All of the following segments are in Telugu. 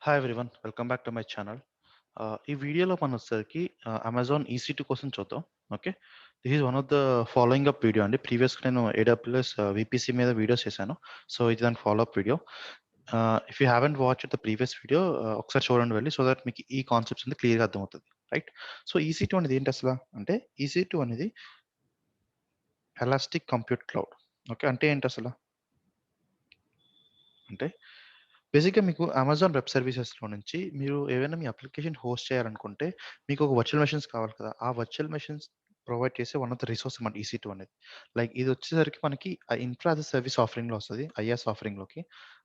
Hi everyone, welcome back to my channel. ఈ వీడియోలో మనం వచ్చేసరికి అమెజాన్ EC2 కోసం చూద్దాం. Okay, this is one of the following up video అండి. ప్రీవియస్గా నేను AWS VPC మీద వీడియోస్ చేశాను. సో ఇది దాని follow up video. If you haven't watch the previous video ఒకసారి చూడండి వెళ్ళి, సో దట్ మీకు ఈ కాన్సెప్ట్స్ అనేది క్లియర్గా అర్థమవుతుంది, రైట్? సో EC2 అనేది ఏంటి అసలు అంటే, EC2 అనేది ఎలాస్టిక్ కంప్యూట్ క్లౌడ్. ఓకే, అంటే ఏంటి అసలు అంటే, బేసిక్‌గా మీకు అమెజాన్ వెబ్ సర్వీసెస్‌లో నుంచి మీరు ఏవైనా మీ అప్లికేషన్ హోస్ట్ చేయాలనుకుంటే, మీకు ఒక వర్చువల్ మెషిన్స్ కావాలి కదా! ఆ వర్చువల్ మెషిన్స్ ప్రొవైడ్ చేసే వన్ ఆఫ్ ద రిసోర్స్ అన్నమాట EC2 అనేది. లైక్ ఇది వచ్చేసరికి మనకి ఇన్ఫ్రా యాస్ ఎ సర్వీస్ ఆఫరింగ్‌లో వస్తది. ఐaaS ఆఫరింగ్‌లోకి.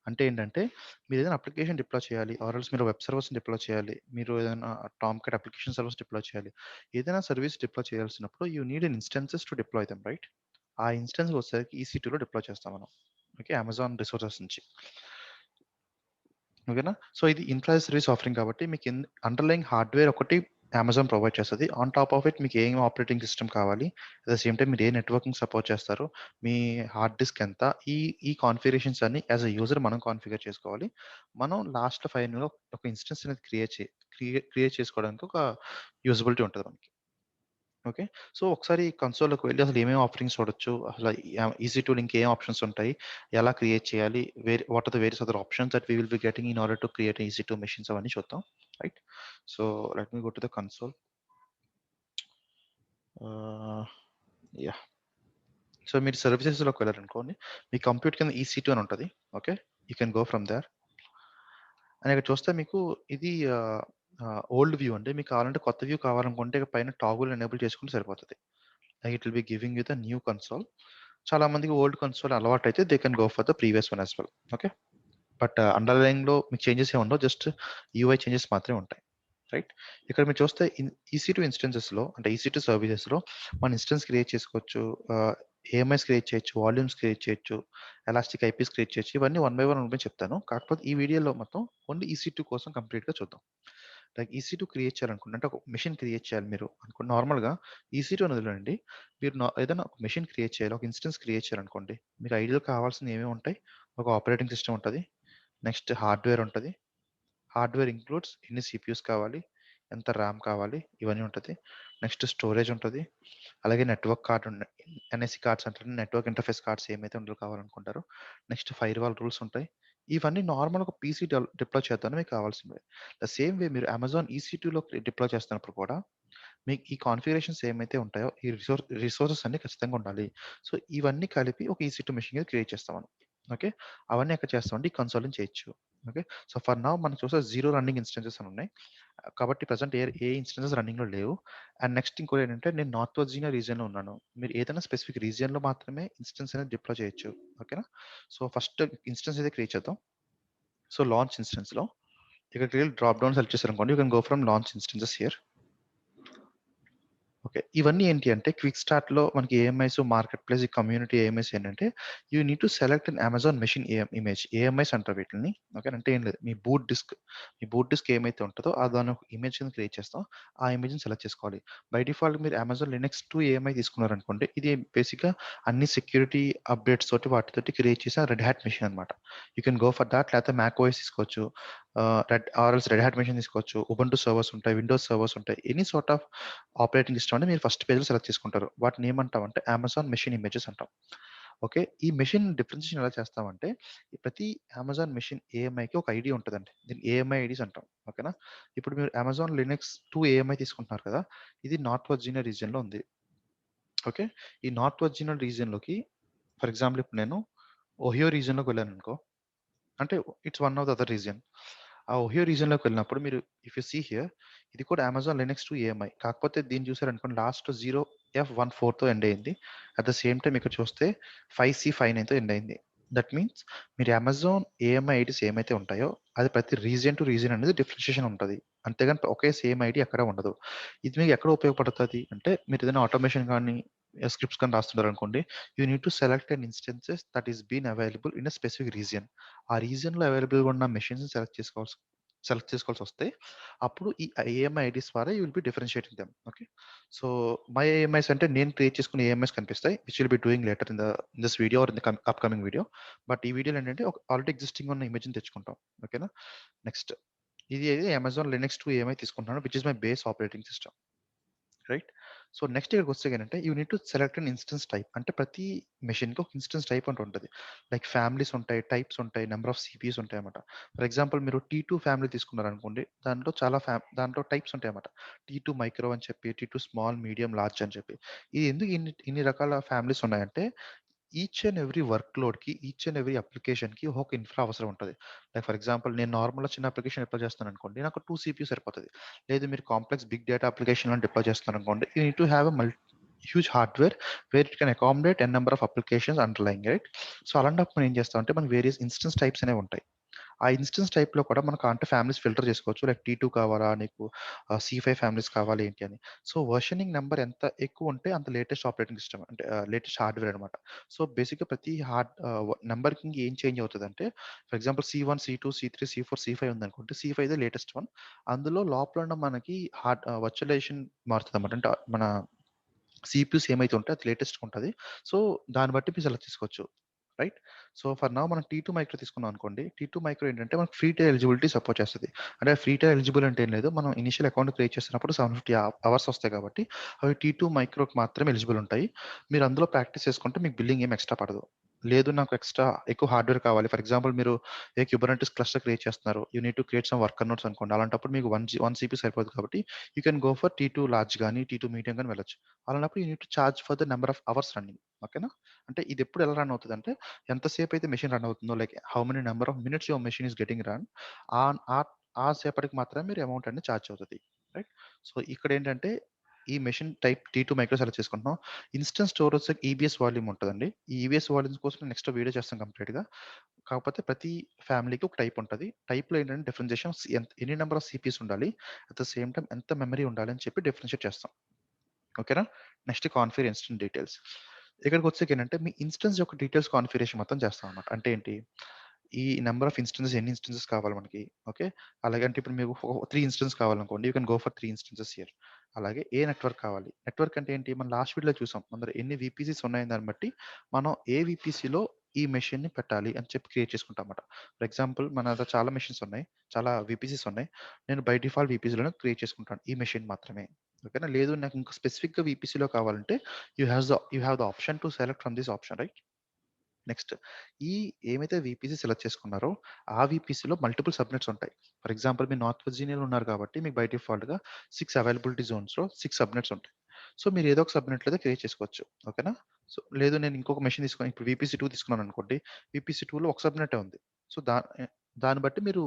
అంటే ఏంటంటే, మీరు ఏదైనా అప్లికేషన్ డిప్లాయ్ చేయాలి, ఆర్ ఎల్స్ మీరు వెబ్ సర్వర్స్‌ని డిప్లాయ్ చేయాలి. మీరు ఏదైనా టామ్‌క్యాట్ అప్లికేషన్ సర్వర్స్ డిప్లాయ్ చేయాలి. ఏదైనా సర్వీస్ డిప్లాయ్ చేయాల్సినప్పుడు you need an instances to deploy them, right? ఆ ఇన్‌స్టాన్స్ వచ్చేసరికి EC2లో డిప్లాయ్ చేస్తాం మనం. ఓకే, అమెజాన్ రిసోర్సెస్ నుంచి. ఓకేనా? సో, ఇది ఇన్ఫ్రా యాస్ సర్వీస్ ఆఫరింగ్ కాబట్టి మీకు అండర్‌లయింగ్ హార్డ్‌వేర్ ఒకటి అమెజాన్ ప్రొవైడ్ చేస్తది. ఆన్ టాప్ ఆఫ్ ఇట్ మీకు ఏం ఆపరేటింగ్ సిస్టమ్ కావాలి, అట్ ద సేమ్ టైమ్ మీరు ఏ నెట్వర్కింగ్ సపోర్ట్ చేస్తారు, మీ హార్డ్ డిస్క్ ఎంత, ఈ ఈ కాన్ఫిగరేషన్స్ అన్ని యాస్ ఎ యూజర్ మనం కాన్ఫిగర్ చేసుకోవాలి. మనం లాస్ట్‌లో ఫైనల్‌గా ఒక ఇన్‌స్టెన్స్ అనేది క్రియేట్ చేసుకోవడానికి ఒక యూజబిలిటీ ఉంటది మనకి. ఓకే. సో, ఒకసారి కన్సోల్‌లోకి వెళ్లి అసలు ఏమేమి ఆఫరింగ్స్ చూడొచ్చు, అసలు ఈసీ2లో ఇంకేం ఆప్షన్స్ ఉంటాయి, ఎలా క్రియేట్ చేయాలి, what are the various other options that we will be getting in order to create EC two machines అవన్నీ చూద్దాం, right? So, let me go to the console. Ah, yeah! So, మీరు సర్వీసెస్‌లోకి వెళ్లారనుకోండి, మీ కంప్యూటర్ కింద ఈసీ2 అని ఉంటది. Okay. You can go from there. And ఇక్కడ చూస్తే మీకు ఇది ఓల్డ్ వ్యూ అండి. మీకు కావాలంటే కొత్త వ్యూ కావాలనుకుంటే ఇక పైన టాగుల్ ఎనేబుల్ చేసుకుంటే సరిపోతది. It will be giving you the new console. చాలా మందికి ఓల్డ్ కన్సోల్ అలవాటైతే they can go for the previous one as well. Okay. But అండర్‌లైన్‌లో మీకు చేంజెస్ ఏమి ఉండవు. జస్ట్ యూఐ చేంజెస్ మాత్రమే ఉంటాయి, రైట్? ఇక్కడ మీరు చూస్తే ఈసీ2 ఇన్స్టెన్సెస్‌లో అంటే ఈసీ2 సర్వీసెస్‌లో మన ఇన్స్టెన్స్ క్రియేట్ చేసుకోవచ్చు. ఏఎంఐస్ క్రియేట్ చేయొచ్చు, వాల్యూమ్స్ క్రియేట్ చేయొచ్చు, ఎలాస్టిక్ ఐపీస్ క్రియేట్ చేయొచ్చు. ఇవన్నీ వన్ బై వన్ చెప్తాను. కాకపోతే ఈ వీడియోలో మొత్తం ఓన్లీ ఈసీ2 కోసం కంప్లీట్‌గా చూద్దాం. లైక్ ఈసీ2 క్రియేట్ చేయాలనుకుంటే అంటే ఒక మెషిన్ క్రియేట్ చేయాలి మీరు అనుకోండి. నార్మల్‌గా ఈసీ2 అని వదిలేయండి. మీరు ఏదైనా ఒక మెషిన్ క్రియేట్ చేయాలి, ఒక ఇన్స్టెన్స్ క్రియేట్ చేయాలనుకోండి. మీకు ఐడియాలో కావాల్సినవి ఏమేమి ఉంటాయి? ఒక ఆపరేటింగ్ సిస్టమ్ ఉంటది. నెక్స్ట్ హార్డ్‌వేర్ ఉంటది. హార్డ్‌వేర్ ఇంక్లూడ్స్ ఎన్ని సీపీయూస్ కావాలి, ఎంత ర్యామ్ కావాలి, ఇవన్నీ ఉంటది. నెక్స్ట్ స్టోరేజ్ ఉంటది. అలాగే నెట్వర్క్ కార్డ్ ఎన్ఎస్‌సి కార్డ్స్ అంటారు. నెట్వర్క్ ఇంటర్ఫేస్ కార్డ్స్ ఏమైతే అందులో కావాలనుకుంటారో. నెక్స్ట్ ఫైర్‌వాల్ రూల్స్ ఉంటాయి. ఇవన్నీ నార్మల్‌గా ఒక పీసీ డిప్లాయ్ చేద్దామని మీకు కావాల్సినవి. ద సేమ్ వే మీరు అమెజాన్ ఈసీ2లో డిప్లాయ్ చేస్తున్నప్పుడు కూడా మీకు ఈ కాన్ఫిగరేషన్స్ ఏమైతే ఉంటాయో, ఈ రిసోర్సెస్ అన్నీ ఖచ్చితంగా ఉండాలి. సో, ఇవన్నీ కలిపి ఒక ఈసీ2 మెషిన్ క్రియేట్ చేస్తాం మనం. ఓకే. అవన్నీ ఎక్కడ చేస్తామంటే ఈ కన్సోల్ నుంచి చేయొచ్చు. ఓకే. సో, ఫర్ నౌ మనం చూస్తే 0 రన్నింగ్ ఇన్‌స్టెన్సెస్ అని ఉన్నాయి. కాబట్టి ప్రెజెంట్ ఏ ఇన్‌స్టెన్సెస్ రన్నింగ్‌లో లేవు. అండ్ నెక్స్ట్ ఇంకోటేంటంటే నేను నార్త్ వర్జీనియా రీజియన్‌లో ఉన్నాను. మీరు ఏదైనా స్పెసిఫిక్ రీజియన్‌లో మాత్రమే ఇన్‌స్టెన్స్ అనేది డిప్లాయ్ చేయొచ్చు. ఓకేనా? సో, ఫస్ట్ ఇన్‌స్టెన్స్ అయితే క్రియేట్ చేద్దాం. సో, లాంచ్ ఇన్‌స్టెన్స్‌లో ఇక్కడికి వెళ్లి డ్రాప్ డౌన్ సెలెక్ట్ చేశారనుకోండి, you can go from launch instances here. Okay. ఇవన్నీ ఏంటి అంటే క్విక్ స్టార్ట్‌లో మనకి ఏఎంఐస్, మార్కెట్ ప్లేస్, ఈ కమ్యూనిటీ ఏఎంఐస్ ఏంటంటే you need to select an Amazon machine image. AMIs అంటారు వీటిల్ని. ఓకే. అంటే ఏం లేదు. మీ బూట్ డిస్క్ ఏమైతే ఉంటదో దాన్ని ఒక ఇమేజ్ కింద క్రియేట్ చేస్తాం. ఆ ఇమేజ్‌ని సెలెక్ట్ చేసుకోవాలి. బై డిఫాల్ట్ మీరు అమెజాన్ లినక్స్ 2 ఏఎంఐ తీసుకున్నారనుకోండి, ఇది బేసిక్‌గా అన్ని సెక్యూరిటీ అప్‌డేట్స్ తోటి వాటితోటి క్రియేట్ చేసిన రెడ్ హ్యాట్ మెషిన్ అన్నమాట. You can go for thought. లేకపోతే మ్యాక్ ఓఎస్ తీసుకోవచ్చు. రెడ్ హ్యాట్ మెషిన్ తీసుకోవచ్చు. ఉబుంటు సర్వర్స్ ఉంటాయి. విండోస్ సర్వర్స్ ఉంటాయి. Any sort of operating system అని మీరు ఫస్ట్ పేజ్‌లో సెలెక్ట్ చేసుకుంటారు. వాటిని ఏమంటామంటే అమెజాన్ మెషిన్ ఇమేజెస్ అంటాం. ఓకే. ఈ మెషిన్ డిఫరెన్షియేషన్ ఎలా చేస్తామంటే, ఈ ప్రతి అమెజాన్ మెషిన్ ఏఎంఐకి ఒక ఐడీ ఉంటదండి. దీన్ని ఏఎంఐ ఐడీస్ అంటాం. ఓకేనా? ఇప్పుడు మీరు అమెజాన్ లినక్స్ 2 ఏఎంఐ తీసుకుంటున్నారు కదా! ఇది నార్త్ వర్జీనియా రీజియన్‌లో ఉంది. ఓకే. ఈ నార్త్ వర్జీనియా రీజియన్‌లోకి ఫర్ ఎగ్జాంపుల్ ఇప్పుడు నేను ఓహియో రీజియన్‌లోకి వెళ్ళాననుకో, అంటే it's one of the other region. ఆ ఓహియో రీజియన్‌లోకి వెళ్ళినప్పుడు మీరు ఇఫ్ యూ సీ హియర్, ఇది కూడా అమెజాన్ లినక్స్ 2 ఏఎంఐ. కాకపోతే దీన్ని చూసారనుకోండి లాస్ట్ 0F14తో ఎండ్ అయింది. అట్ ద సేమ్ టైమ్ ఇక్కడ చూస్తే 5C59తో ఎండ్ అయింది. దట్ మీన్స్ మీరు అమెజాన్ ఏఎంఐ ఐడీస్ ఏమైతే ఉంటాయో, అది ప్రతి రీజియన్ టు రీజియన్ అనేది డిఫరెన్షియేషన్ ఉంటది. అంతేగాని ఒకే సేమ్ ఐడీ ఎక్కడ ఉండదు. ఇది మీకు ఎక్కడ ఉపయోగపడతది అంటే, మీరు ఏదైనా ఆటోమేషన్ గాని, స్క్రిప్ట్స్ గాని రాస్తున్నారనుకోండి, you need to select an instances that is been available in a specific region. ఆ రీజియన్‌లో అవైలబుల్‌గా ఉన్న మెషిన్స్‌ని సెలెక్ట్ చేసుకోవాల్సొస్తే, అప్పుడు ఈ ఏఎంఐ ఐడీస్ ద్వారా you will be differentiating them. Okay. So, my AMIs అంటే నేను క్రియేట్ చేసుకున్న ఏఎంఐస్ కనిపిస్తాయి. Which will be doing later in this video or in the upcoming video. But ఈ వీడియోలో ఏంటంటే ఒక ఆల్రెడీ ఎగ్జిస్టింగ్ ఉన్న ఇమేజ్‌ని తెచ్చుకుంటాం. ఓకేనా? నెక్స్ట్ ఇది అమెజాన్ లినక్స్ 2 ఏమై తీసుకుంటున్నాను which is my base operating system. Right. So next ఇక్కడికొస్తే ఏంటంటే you need to select an instance type. అంటే ప్రతి మెషిన్‌కి ఒక ఇన్స్టెన్స్ టైప్ అంటూ ఉంటది. లైక్ ఫ్యామిలీస్ ఉంటాయి, టైప్స్ ఉంటాయి, నంబర్ ఆఫ్ సీపీయూస్ ఉంటాయన్నమాట. ఫర్ ఎగ్జాంపుల్ మీరు టీ2 ఫ్యామిలీ తీసుకున్నారనుకోండి. దాంట్లో చాలా దాంట్లో టైప్స్ ఉంటాయన్నమాట. టీ2 మైక్రో అని చెప్పి, టీ2 స్మాల్, మీడియం, లార్జ్ అని చెప్పి. ఇది ఎందుకు ఇన్ని రకాల ఫ్యామిలీస్ ఉన్నాయంటే ఈచ్ అండ్ ఎవ్రీ వర్క్ లోడ్‌కి, ఈచ్ అండ్ ఎవ్రీ అప్లికేషన్‌కి ఒక ఇన్ఫ్రా అవసరం ఉంటది. లైక్ ఫర్ ఎగ్జాంపుల్ నేను నార్మల్‌గా చిన్న అప్లికేషన్ డిప్లాయ్ చేస్తున్నాననుకోండి. నాకు 2 సీపీయూ సరిపోతది. లేదు మీరు కాంప్లెక్స్ బిగ్ డేటా అప్లికేషన్‌లను డిప్లాయ్ చేస్తున్నారనుకోండి. You need to have a huge hardware where it can accommodate n number of applications underlying right. So అలాంటప్పుడు మనం ఏం చేస్తామంటే మనకు వేరియస్ ఇన్స్టెన్స్ టైప్స్ అనేవి ఉంటాయి. ఆ ఇన్స్టెన్స్ టైప్‌లో కూడా మనకు అంటే ఫ్యామిలీస్ ఫిల్టర్ చేసుకోవచ్చు. లైక్ టీ2 కావాలా నీకు సి5 ఫ్యామిలీస్ కావాలి ఏంటి అని. సో వెర్షనింగ్ నంబర్ ఎంత ఎక్కువుంటే అంత లేటెస్ట్ ఆపరేటింగ్ సిస్టమ్ అంటే లేటెస్ట్ హార్డ్‌వేర్ అనమాట. సో బేసిక్‌గా ప్రతి నంబర్‌కి ఏం చేంజ్ అవుతదంటే ఫర్ ఎగ్జాంపుల్ సి1, సి2, సి3, సి4, సి5 ఉందనుకోండి. సి5 లేటెస్ట్ వన్. అందులో లోపల ఉన్న మనకి వర్చువలైజేషన్ మారుతదన్నమాట. అంటే మన సీపీయూస్ ఏమైతే ఉంటాయో అది లేటెస్ట్‌గా ఉంటది. సో దాన్ని బట్టి మీరు సెలెక్ట్ చేసుకోవచ్చు. రైట్. సో ఫర్ నౌ మనం టీ2 మైక్రో తీసుకున్నాం అనుకోండి. టీ2 మైక్రో ఏంటంటే మనకు ఫ్రీ టైర్ ఎలిజిబిలిటీ సపోర్ట్ చేస్తది. అంటే ఫ్రీ టైర్ ఎలిజిబుల్ అంటే ఏం లేదు. మనం ఇనిషియల్ అకౌంట్ క్రియేట్ చేసినప్పుడు 750 అవర్స్ వస్తాయి కాబట్టి అవి టీ2 మైక్రోకి మాత్రమే ఎలిజిబుల్ ఉంటాయి. మీరు అందులో ప్రాక్టీస్ చేసుకుంటే మీకు బిల్లింగ్ ఏమి ఎక్స్‌ట్రా పడదు. లేదు నాకు ఎక్స్‌ట్రా ఎక్కువ హార్డ్‌వేర్ కావాలి. ఫర్ ఎగ్జాంపుల్ మీరు క్యుబర్నెటిస్ క్లస్టర్ క్రియేట్ చేస్తున్నారు. You need to create some worker nodes అనుకోండి. అలాంటప్పుడు మీకు 1 సీపీ సరిపోదు కాబట్టి you can go for T two large గాని, టీటూ మీడియం గాని వెళ్ళొచ్చు. అలాంటప్పుడు you need to charge for the number of hours running. ఓకేనా? అంటే ఇది ఎప్పుడు ఎలా రన్ అవుతదంటే ఎంతసేపు అయితే మెషిన్ రన్ అవుతుందో like how many number of minutes your machine is getting run on ఆ సేపటికి మాత్రమే మీరు అమౌంట్ అనేది చార్జ్ అవుతది. రైట్. సో ఇక్కడేంటంటే ఈ మెషిన్ టైప్ టీ2 మైక్రో సెలెక్ట్ చేసుకుంటున్నాం. ఇన్‌స్టెన్స్ స్టోరేజ్ వచ్చేసి ఈబీఎస్ వాల్యూమ్ ఉంటదండి. ఈ ఈబీఎస్ వాల్యూమ్స్ కోసం నెక్స్ట్ వీడియో చేస్తాం కంప్లీట్‌గా. కాకపోతే ప్రతి ఫ్యామిలీకి ఒక టైప్ ఉంటది. టైప్‌లో ఏంటంటే డిఫరెన్షియేషన్ ఎన్ని నంబర్ ఆఫ్ సీపీస్ ఉండాలి. అట్ ద సేమ్ టైమ్ ఎంత మెమరీ ఉండాలి అని చెప్పి డిఫరెన్షియేట్ చేస్తాం. ఓకేనా? Next configure instance details. ఇక్కడికొచ్చాకేంటంటే మీ ఇన్స్టెన్స్ యొక్క డీటెయిల్స్ కాన్ఫిగరేషన్ మొత్తం చేస్తామన్నమాట. అంటే ఏంటి? ఈ నంబర్ ఆఫ్ ఇన్స్టెన్సెస్ ఎన్ని ఇన్స్టెన్సెస్ కావాలి మనకి. ఓకే. అలాగే అంటే ఇప్పుడు మీకు 3 ఇన్స్టెన్స్ కావాలనుకోండి. You can go for 3 instances here. అలాగే ఏ నెట్వర్క్ కావాలి. నెట్వర్క్ అంటే ఏంటి? మనం లాస్ట్ వీడియోలో చూసాం. అందులో ఎన్ని వీపీసీస్ ఉన్నాయని దాన్ని బట్టి మనం ఏ వీపీసీలో ఈ మెషిన్‌ని పెట్టాలి అని చెప్పి క్రియేట్ చేసుకుంటామన్నమాట. ఫర్ ఎగ్జాంపుల్ మన దగ్గర చాలా మెషిన్స్ ఉన్నాయి. చాలా వీపీసీస్ ఉన్నాయి. నేను బై డిఫాల్ట్ వీపీసీలోనే క్రియేట్ చేసుకుంటాను. ఈ మెషిన్ మాత్రమే. ఓకేనా? లేదు నాకు ఇంకా స్పెసిఫిక్‌గా వీపీసీలో కావాలంటే you have the option to select from this option right. Next ఈ ఏమైతే వీపీసీ సెలెక్ట్ చేసుకున్నారో, ఆ వీపీసీలో మల్టిపుల్ సబ్‌నెట్స్ ఉంటాయి. ఫర్ ఎగ్జాంపుల్ మీరు నార్త్ వర్జీనియాలో ఉన్నారు కాబట్టి మీకు బై డిఫాల్ట్‌గా 6 అవైలబిలిటీ జోన్స్‌లో 6 సబ్‌నెట్స్ ఉంటాయి. సో మీరు ఏదో ఒక సబ్‌నెట్‌లో అయితే క్రియేట్ చేసుకోవచ్చు. ఓకేనా? సో లేదు నేను ఇంకొక మెషిన్ తీసుకొని ఇప్పుడు వీపీసీ 2 తీసుకున్నాననుకోండి. వీపీసీ 2లో ఒక సబ్‌నెట్టే ఉంది. సో దాన్ని బట్టి మీరు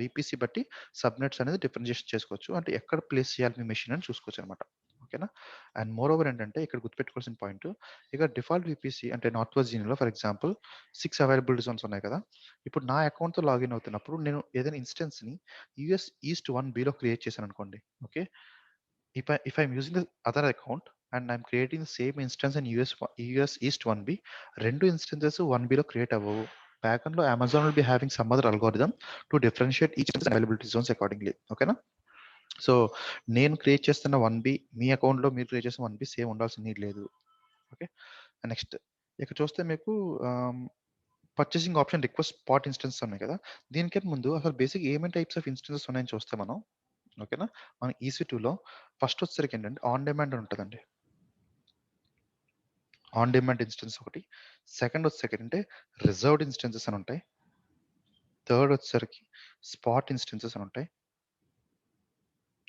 వీపీసీ బట్టి సబ్‌నెట్స్ అనేది డిఫరెన్షియేషన్ చేసుకోవచ్చు. అంటే ఎక్కడ ప్లేస్ చేయాలి మీ మెషిన్ అని చూసుకోవచ్చనమాట. ఓకేనా? అండ్ మోర్ ఓవర్ ఏంటంటే ఇక్కడ గుర్తుపెట్టుకోవాల్సిన పాయింట్ ఇక డిఫాల్ట్ వీపీసీ అంటే నార్త్ వర్జీనియాలో ఫర్ ఎగ్జాంపుల్ 6 అవైలబిలిటీ జోన్స్ ఉన్నాయి కదా! ఇప్పుడు నా అకౌంట్‌తో లాగిన్ అవుతున్నప్పుడు నేను ఏదైనా ఇన్‌స్టెన్స్‌ని యూఎస్ ఈస్ట్ 1 బిలో క్రియేట్ చేశాననుకోండి. Okay. If I'm using the other account and I'm creating the same instance in US east 1 b 2 instances 1 బిలో క్రియేట్ అవ్వవు. బ్యాక్ ఎండ్‌లో Amazon will be having some other algorithm to differentiate each availability zones accordingly. ఓకేనా? సో నేను క్రియేట్ చేస్తున్న 1 బి మీ అకౌంట్‌లో మీరు క్రియేట్ చేసిన 1 బి సేమ్ ఉండాల్సిన నీడ్ లేదు. ఓకే. నెక్స్ట్ ఇక్కడ చూస్తే మీకు ఆహ్, purchasing option request spot instances ఉన్నాయి కదా! దీనికంటే ముందు అసలు బేసిక్ ఏమేం టైప్స్ ఆఫ్ ఇన్స్టెన్సెస్ ఉన్నాయని చూస్తే మనం ఓకేనా? మన ఈసీ2లో ఫస్ట్ వచ్చేసరికి ఏంటంటే ఆన్ డిమాండ్ అని ఉంటదండి. ఆన్ డిమాండ్ ఇన్స్టెన్స్ ఒకటి. సెకండ్ వచ్చేసరికి ఏంటంటే రిజర్వ్డ్ ఇన్స్టెన్సెస్ అని ఉంటాయి. థర్డ్ వచ్చేసరికి స్పాట్ ఇన్స్టెన్సెస్ అని ఉంటాయి.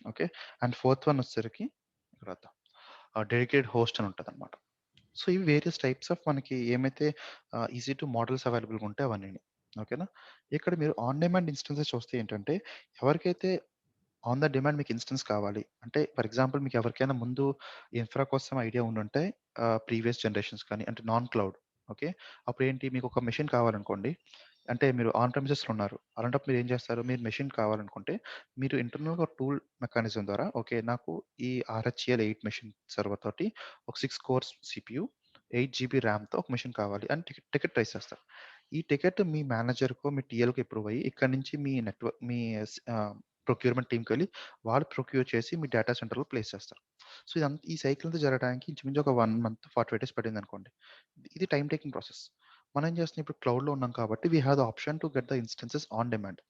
ఓకే. అండ్ ఫోర్త్ వన్ వచ్చేసరికి ఇక్కడ వద్దాం. డెడికేటెడ్ హోస్ట్ అని ఉంటదన్నమాట. సో, ఇవి వేరియస్ టైప్స్ ఆఫ్ మనకి ఏమైతే ఈసీ2 మోడల్స్ అవైలబుల్‌గా ఉంటాయి అవన్నీని. ఓకేనా? ఇక్కడ మీరు ఆన్ డిమాండ్ ఇన్‌స్టెన్సెస్ చూస్తే ఏంటంటే, ఎవరికైతే ఆన్ ద డిమాండ్ మీకు ఇన్‌స్టెన్స్ కావాలి. అంటే ఫర్ ఎగ్జాంపుల్ మీకు ఎవరికైనా ముందు ఇన్‌ఫ్రా కోసం ఐడియా ఉండుంటే ప్రీవియస్ జనరేషన్స్ కానీ అంటే నాన్ క్లౌడ్. ఓకే. అప్పుడేంటి మీకొక మెషిన్ కావాలనుకోండి. అంటే మీరు ఆన్ ప్రెమిసెస్‌లో ఉన్నారు. అలాంటప్పుడు మీరేం చేస్తారు? మీరు మెషిన్ కావాలనుకుంటే మీరు ఇంటర్నల్‌గా టూల్ మెకానిజం ద్వారా ఓకే. నాకు ఈ ఆర్‌హెచ్‌ఎల్ 8 మెషిన్ సర్వర్ తోటి ఒక 6 కోర్స్ సీపీయూ, 8 జీబీ ర్యామ్‌తో ఒక మెషిన్ కావాలి అని టికెట్ రైజ్ చేస్తారు. ఈ టికెట్ మీ మేనేజర్‌కో, మీ టీఎల్‌కో అప్రూవ్ అయ్యి ఇక్కడి నుంచి మీ మీ ప్రొక్యూర్‌మెంట్ టీమ్‌కెళ్ళి వాళ్ళు ప్రొక్యూర్ చేసి మీ డేటా సెంటర్‌లో ప్లేస్ చేస్తారు. సో, ఈ సైకిల్ అంతా జరగడానికి ఇంచుమించు ఒక 1 మంత్ 45 డేస్ పట్టిందనుకోండి. ఇది టైమ్ టేకింగ్ ప్రాసెస్. మనం ఏం చేస్తున్నాం ఇప్పుడు క్లౌడ్‌లో ఉన్నాం కాబట్టి we have the option to get the instances on demand.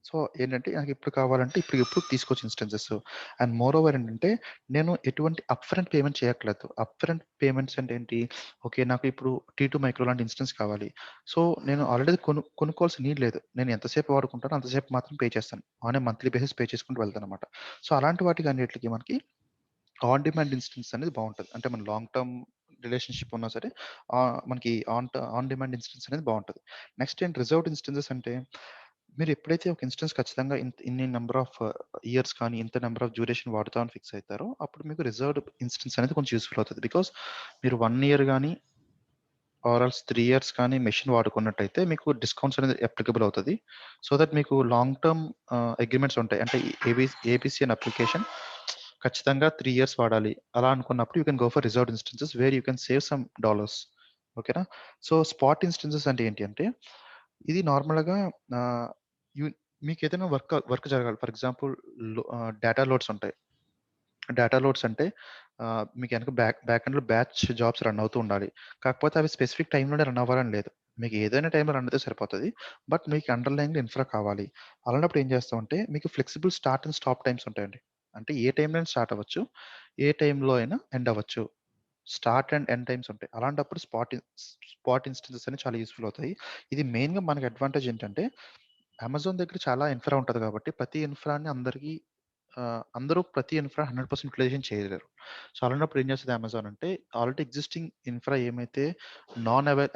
So ఏంటంటే నాకు ఇప్పుడు కావాలంటే ఇప్పుడు తీసుకోవచ్చు ఇన్స్టెన్సెస్. అండ్ మోర్ ఓవర్ ఏంటంటే నేను ఎటువంటి అప్‌ఫ్రంట్ పేమెంట్ చేయక్కర్లేదు. అప్‌ఫ్రంట్ పేమెంట్స్ అంటే ఏంటి? ఓకే. నాకు ఇప్పుడు T2 మైక్రో లాంటి ఇన్స్టెన్స్ కావాలి. సో నేను ఆల్రెడీ కొనుక్కోవాల్సిన నీడ్ లేదు. నేను ఎంతసేపు వాడుకుంటానో అంతసేపు మాత్రం పే చేస్తాను. On a monthly basis pay చేసుకుంటూ వెళ్తానన్నమాట. సో అలాంటి వాటికి అన్నిట్లికి మనకి ఆన్ డిమాండ్ ఇన్స్టెన్స్ అనేది బావుంటది. అంటే మన లాంగ్ టర్మ్ రిలేషన్‌షిప్ ఉన్నా సరే మనకి ఆన్ డిమాండ్ ఇన్స్టెన్స్ అనేది బావుంటది. నెక్స్ట్ ఏంటి రిజర్వ్డ్ ఇన్స్టెన్సెస్ అంటే మీరు ఎప్పుడైతే ఒక ఇన్స్టెన్స్ ఖచ్చితంగా ఇన్ని నంబర్ ఆఫ్ ఇయర్స్ కానీ, ఇంత నంబర్ ఆఫ్ డ్యూరేషన్ వాడతామని ఫిక్స్ అయితారో అప్పుడు మీకు రిజర్వ్డ్ ఇన్స్టెన్స్ అనేది కొంచెం యూజ్‌ఫుల్ అవుతది. బికాజ్ మీరు 1 ఇయర్ గాని ఆర్ ఎల్స్ 3 ఇయర్స్ కానీ మెషిన్ వాడుకున్నట్టయితే మీకు డిస్కౌంట్స్ అనేది అప్లికబుల్ అవుతది. సో దట్ మీకు లాంగ్ టర్మ్ అగ్రీమెంట్స్ ఉంటాయి. అంటే ఏబీసీ అనే అప్లికేషన్ ఖచ్చితంగా 3 ఇయర్స్ వాడాలి. అలా అనుకున్నప్పుడు you can go for reserved instances where you can save some dollars. ఓకేనా? సో స్పాట్ ఇన్స్టెన్సెస్ అంటే ఏంటి అంటే ఇది నార్మల్‌గా ఆహ్, యు మీకేదైనా వర్క్ జరగాలి. ఫర్ ఎగ్జాంపుల్ డేటా లోడ్స్ ఉంటాయి. డేటా లోడ్స్ అంటే మీకు గనక బ్యాక్ ఎండ్‌లో బ్యాచ్ జాబ్స్ రన్ అవుతూ ఉండాలి. కాకపోతే అవి స్పెసిఫిక్ టైమ్‌లోనే రన్ అవ్వాలని లేదు. మీకు ఏదైనా టైమ్‌లో రన్ అయితే సరిపోతది. బట్ మీకు అండర్‌లైన్‌గా ఇన్ఫ్రా కావాలి. అలాంటప్పుడు ఏం చేస్తామంటే మీకు flexible start and stop times ఉంటాయండి. అంటే ఏ టైమ్‌లో అయినా స్టార్ట్ అవ్వచ్చు. ఏ టైమ్‌లో అయినా ఎండ్ అవ్వచ్చు. స్టార్ట్ అండ్ ఎండ్ టైమ్స్ ఉంటాయి. అలాంటప్పుడు స్పాట్ ఇన్స్టెన్సెస్ అనేవి చాలా యూజ్‌ఫుల్ అవుతాయి. ఇది మెయిన్‌గా మనకి అడ్వాంటేజ్ ఏంటంటే అమెజాన్ దగ్గర చాలా ఇన్ఫ్రా ఉంటది కాబట్టి ప్రతి ఇన్ఫ్రాని అందరూ ప్రతి ఇన్ఫ్రా 100% యుటిలైజేషన్ చేయలేరు. సో, అలాంటప్పుడు ఏం చేస్తది అమెజాన్ అంటే ఆల్రెడీ ఎగ్జిస్టింగ్ ఇన్ఫ్రా ఏమైతే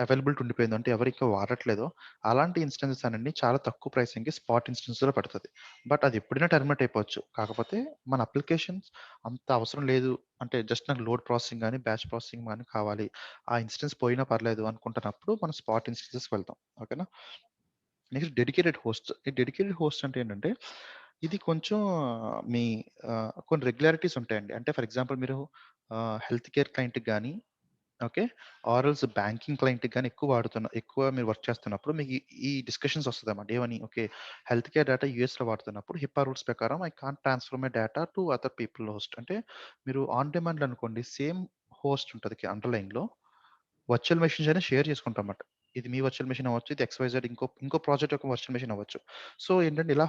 అవైలబిలిటీ ఉండిపోయిందో అంటే ఎవరు ఇంకా వాడట్లేదో అలాంటి ఇన్స్టెన్సెస్ అన్నీ చాలా తక్కువ ప్రైసింగ్‌కి స్పాట్ ఇన్స్టెన్స్‌లో పడతది. బట్ అది ఎప్పుడైనా టెర్మినేట్ అయిపోవచ్చు. కాకపోతే మన అప్లికేషన్స్ అంత అవసరం లేదు. అంటే జస్ట్ నాకు లోడ్ ప్రాసెసింగ్ గాని, బ్యాచ్ ప్రాసెసింగ్ గాని కావాలి. ఆ ఇన్స్టెన్స్ పోయినా పర్లేదు అనుకుంటున్నప్పుడు మనం స్పాట్ ఇన్స్టెన్సెస్‌కి వెళ్తాం. ఓకేనా? Next dedicated host. ఈ డెడికేటెడ్ హోస్ట్ అంటే ఏంటంటే, ఇది కొంచెం మీ కొన్ని రెగ్యులారిటీస్ ఉంటాయండి. అంటే ఫర్ ఎగ్జాంపుల్ మీరు హెల్త్ కేర్ క్లయింట్‌కి గాని, ఓకే. ఆర్ బ్యాంకింగ్ క్లయింట్‌కి గాని ఎక్కువ మీరు వర్క్ చేస్తున్నప్పుడు మీకు ఈ డిస్కషన్స్ వస్తదన్నమాట. ఏమని? ఓకే. హెల్త్ కేర్ డేటా యూఎస్‌లో వాడుతున్నప్పుడు హిప్పా రూల్స్ ప్రకారం I can't transfer my data to other people host. అంటే మీరు ఆన్ డిమాండ్‌లో అనుకోండి సేమ్ హోస్ట్ ఉంటది అండర్‌లైన్‌లో. వర్చువల్ మెషిన్స్ అయినా షేర్ చేసుకుంటామన్నమాట. ఇది మీ వర్చువల్ మెషిన్ అవ్వచ్చు. ఇది ఎక్స్‌వైజెడ్ ఇంకో ప్రాజెక్ట్ యొక్క వర్చువల్ మెషిన్ అవ్వచ్చు. సో, ఏంటంటే ఇలా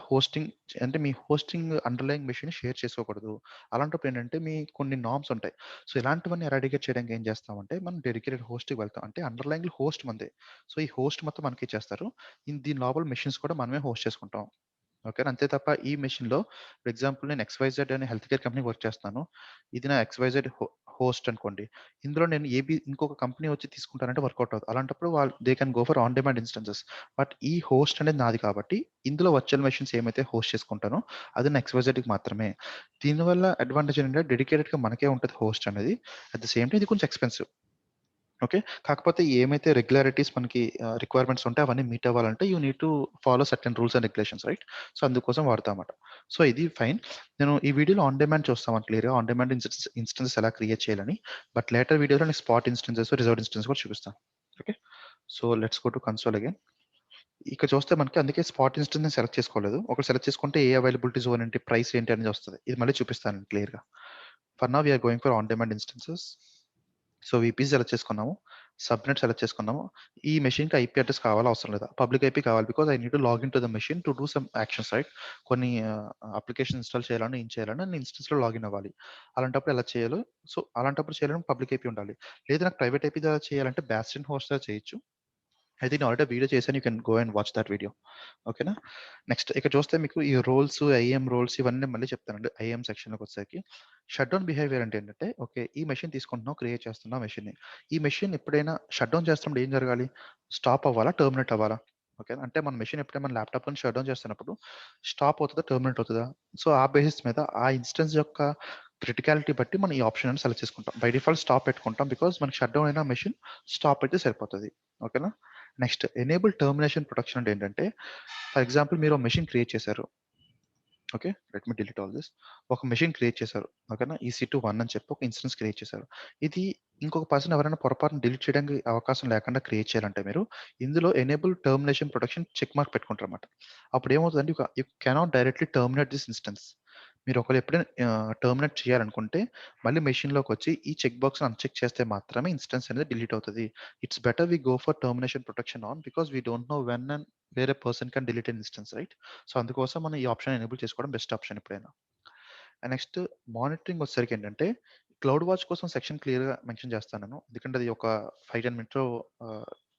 అంటే మీ హోస్టింగ్ అండర్‌లయింగ్ మెషిన్ షేర్ చేసుకోకూడదు. అలాంటప్పుడు ఏంటంటే మీ కొన్ని నార్మ్స్ ఉంటాయి. సో, ఇలాంటివన్నీ ఎరాడికేట్ చేయడానికి ఏం చేస్తామంటే మనం డెడికేటెడ్ హోస్ట్‌కి వెళ్తాం. అంటే అండర్‌లయింగ్ హోస్ట్ మనదే. సో, ఈ హోస్ట్ మొత్తం మనకే ఇచ్చేస్తారు. దీని లోపల మెషిన్స్ కూడా మనమే హోస్ట్ చేసుకుంటాం. ఓకేనా. అంతే తప్ప ఈ మెషిన్‌లో ఫర్ ఎగ్జాంపుల్ నేను ఎక్స్‌వైజెడ్ అనే హెల్త్ కేర్ కంపెనీకి వర్క్ చేస్తున్నాను. ఇది నా ఎక్స్‌వైజెడ్ హోస్ట్ అనుకోండి. ఇందులో నేను ఇంకొక కంపెనీ వచ్చి తీసుకుంటానంటే వర్కౌట్ అవ్వదు. అలాంటప్పుడు they can go for on demand instances. But ఈ హోస్ట్ అనేది నాది కాబట్టి ఇందులో వర్చువల్ మెషిన్స్ ఏమైతే హోస్ట్ చేసుకుంటానో అది నా ఎక్స్‌వైజెడ్‌కి మాత్రమే. దీనివల్ల అడ్వాంటేజ్ ఏంటంటే డెడికేటెడ్‌గా మనకే ఉంటది హోస్ట్ అనేది. అట్ ది సేమ్ టైమ్ ఇది కొంచెం ఎక్స్‌పెన్సివ్. ఓకే. కాకపోతే ఏమైతే రెగ్యులారిటీస్ మనకి రిక్వైర్మెంట్స్ ఉంటాయో అవన్నీ మీట్ అవ్వాలంటే you need to follow certain rules and regulations right? So, అందుకోసం వాడతామన్నమాట. సో, ఇది ఫైన్. నేను ఈ వీడియోలో ఆన్ డిమాండ్ చూస్తాం క్లియర్‌గా ఆన్ డిమాండ్ ఇన్స్టెన్సెస్ ఎలా క్రియేట్ చేయాలని. బట్ లేటర్ వీడియోలో నేను స్పాట్ ఇన్స్టెన్సెస్, రిజర్వ్డ్ ఇన్స్టెన్స్ కూడా చూపిస్తాను. Okay. So, let's go to console again. ఇక్కడ చూస్తే మనకి అందుకే స్పాట్ ఇన్స్టెన్స్ నేను సెలెక్ట్ చేసుకోలేదు. ఒకటి సెలెక్ట్ చేసుకుంటే ఏ అవైలబిలిటీ జోన్ ఏంటి, ప్రైస్ ఏంటి అనేది వస్తది. ఇది మళ్ళీ చూపిస్తాను క్లియర్‌గా. For now we are going for on demand instances. So, VP select చేసుకున్నాము. సబ్‌నెట్ సెలెక్ట్ చేసుకున్నాము. ఈ మెషిన్‌కి ఐపీ అడ్రెస్ కావాలా? అవసరం లేదా? పబ్లిక్ ఐపీ కావాలి. Because I need to login to the machine to do some actions right? కొన్ని అప్లికేషన్ ఇన్‌స్టాల్ చేయాలన్నా, ఏం చేయాలన్నా నేను ఇన్‌స్టెన్స్‌లో లాగిన్ అవ్వాలి. అలాంటప్పుడు ఎలా చేయాలో అలాంటప్పుడు చేయాలంటే పబ్లిక్ ఐపీ ఉండాలి. లేదు నాకు ప్రైవేట్ ఐపీ ద్వారా చేయాలంటే బాస్టియన్ హోస్ట్ ద్వారా చేయొచ్చు. అయితే నేను ఆల్రెడీ వీడియో చేశాను. You can go and watch that video. ఓకేనా? నెక్స్ట్ ఇక్కడ చూస్తే మీకు ఈ రోల్స్, ఐఏఎం రోల్స్ ఇవన్నీ మళ్ళీ చెప్తానండి. ఐఏఎం సెక్షన్‌లోకొచ్చేసరికి షట్ డౌన్ బిహేవియర్ అంటే ఏంటంటే, ఓకే. ఈ మెషిన్ తీసుకుంటున్నాం, క్రియేట్ చేస్తున్నాం మెషిన్‌ని. ఈ మెషిన్ ఎప్పుడైనా షట్ డౌన్ చేస్తున్నప్పుడు ఏం జరగాలి? స్టాప్ అవ్వాలా? టెర్మినేట్ అవ్వాలా? ఓకేనా? అంటే మన మెషిన్ ఎప్పుడైనా మన ల్యాప్‌టాప్‌ని షట్ డౌన్ చేస్తున్నప్పుడు స్టాప్ అవుతదా? టెర్మినేట్ అవుతదా? సో, ఆ బేసిస్ మీద ఆ ఇన్‌స్టెన్స్ యొక్క క్రిటికాలిటీ బట్టి మనం ఈ ఆప్షన్ అని సెలెక్ట్ చేసుకుంటాం. బై డిఫాల్ట్ స్టాప్ పెట్టుకుంటాం. బికాజ్ మనకి షట్ డౌన్ అయిన మెషిన్ స్టాప్ అయితే సరిపోతది. ఓకేనా? నెక్స్ట్ ఎనేబుల్ టెర్మినేషన్ ప్రొటెక్షన్ అంటే ఏంటంటే, ఫర్ ఎగ్జాంపుల్ మీరు ఒక మెషిన్ క్రియేట్ చేశారు. Okay. Let me delete all this. ఒక మెషిన్ క్రియేట్ చేశారు. ఓకేనా? EC2 1 అని చెప్పి ఒక ఇన్స్టెన్స్ క్రియేట్ చేశారు. ఇది ఇంకొక పర్సన్ ఎవరైనా పొరపాటున డిలీట్ చేయడానికి అవకాశం లేకుండా క్రియేట్ చేయాలంటే మీరు ఇందులో enable termination protection check mark పెట్టుకుంటారన్నమాట. అప్పుడు ఏమవుతదంటే you cannot directly terminate this instance. మీరు ఒకవేళ ఎప్పుడైనా టర్మినేట్ చేయాలనుకుంటే మళ్ళీ మెషిన్‌లోకొచ్చి ఈ చెక్ బాక్స్‌ని అన్‌చెక్ చేస్తే మాత్రమే ఇన్స్టెన్స్ అనేది డిలీట్ అవుతది. It's better we go for termination protection on because we don't know when and where a person can delete an instance right? So, అందుకోసం మనం ఈ ఆప్షన్ ఎనేబుల్ చేసుకోవడం బెస్ట్ ఆప్షన్ ఎప్పుడైనా. అండ్ నెక్స్ట్ మానిటరింగ్ వచ్చేసరికి ఏంటంటే, క్లౌడ్ వాచ్ కోసం సెక్షన్ క్లియర్‌గా మెన్షన్ చేస్తాను నేను. ఎందుకంటే అది ఒక 5, 10 మినిట్స్‌లో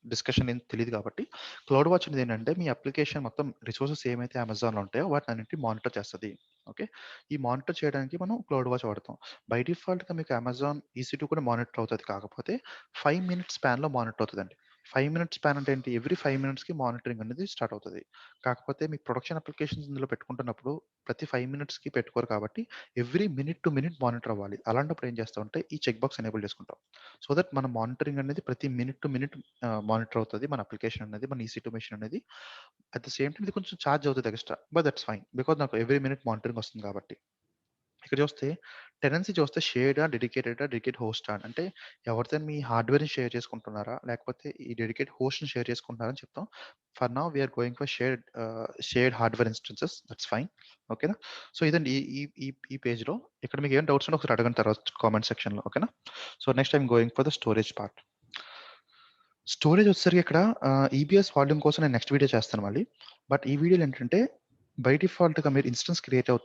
డిస్కషన్ ఏం తెలీదు కాబట్టి, క్లౌడ్ వాచ్ అనేది ఏంటంటే, మీ అప్లికేషన్ మొత్తం రిసోర్సెస్ ఏమైతే అమెజాన్‌లో ఉంటాయో వాటినన్నిటిని మానిటర్ చేస్తది. ఓకే. ఈ మానిటర్ చేయడానికి మనం క్లౌడ్ వాచ్ వాడతాం. బై డిఫాల్ట్‌గా మీకు అమెజాన్ EC2 కూడా మానిటర్ అవుతది. కాకపోతే 5 మినిట్స్ స్పాన్‌లో మానిటర్ అవుతదండి. 5 మినిట్స్ స్పాన్ అంటే ఏంటి? ఎవ్రీ 5 మినిట్స్‌కి మానిటరింగ్ అనేది స్టార్ట్ అవుతది. కాకపోతే మీకు ప్రొడక్షన్ అప్లికేషన్స్ ఇందులో పెట్టుకుంటున్నప్పుడు ప్రతి 5 మినిట్స్‌కి పెట్టుకోరు కాబట్టి every minute to minute monitor అవ్వాలి. అలాంటప్పుడు ఏం చేస్తామంటే ఈ చెక్ బాక్స్ ఎనేబుల్ చేసుకుంటాం. సో దట్ మన మానిటరింగ్ అనేది ప్రతి మినిట్ టు మినిట్ మానిటర్ అవుతది. మన అప్లికేషన్ అనేది, మన EC2 మెషిన్ అనేది. అట్ ద సేమ్ టైమ్ ఇది కొంచెం చార్జ్ అవుతది extra. But that's fine. Because నాకు ఎవ్రీ మినిట్ మానిటరింగ్ వస్తుంది కాబట్టి. ఇక్కడ చూస్తే టెనెన్సీ చూస్తే షేర్డా, డెడికేటెడా, డెడికేట్ హోస్టా అంటే ఎవరితో మీ హార్డ్‌వేర్‌ని షేర్ చేసుకుంటున్నారా? లేకపోతే ఈ డెడికేట్ హోస్ట్‌ని షేర్ చేసుకుంటున్నారా అని చెప్తాం. For now we are going for shared hardware instances that's fine. ఓకేనా? సో, ఇదండి ఈ ఈ ఈ ఈ పేజ్‌లో ఇక్కడ మీకు ఏమైనా డౌట్స్ ఉంటే ఒకసారి అడగండి తర్వాత కామెంట్ సెక్షన్‌లో. ఓకేనా? So, next I'm going for the storage part. Storage వచ్చేసరికి ఇక్కడ ఈబీఎస్ వాల్యూమ్ కోసం నేను నెక్స్ట్ వీడియో చేస్తాను మళ్ళీ. బట్ ఈ వీడియోలో ఏంటంటే బై డిఫాల్ట్‌గా మీరు ఇన్‌స్టెన్స్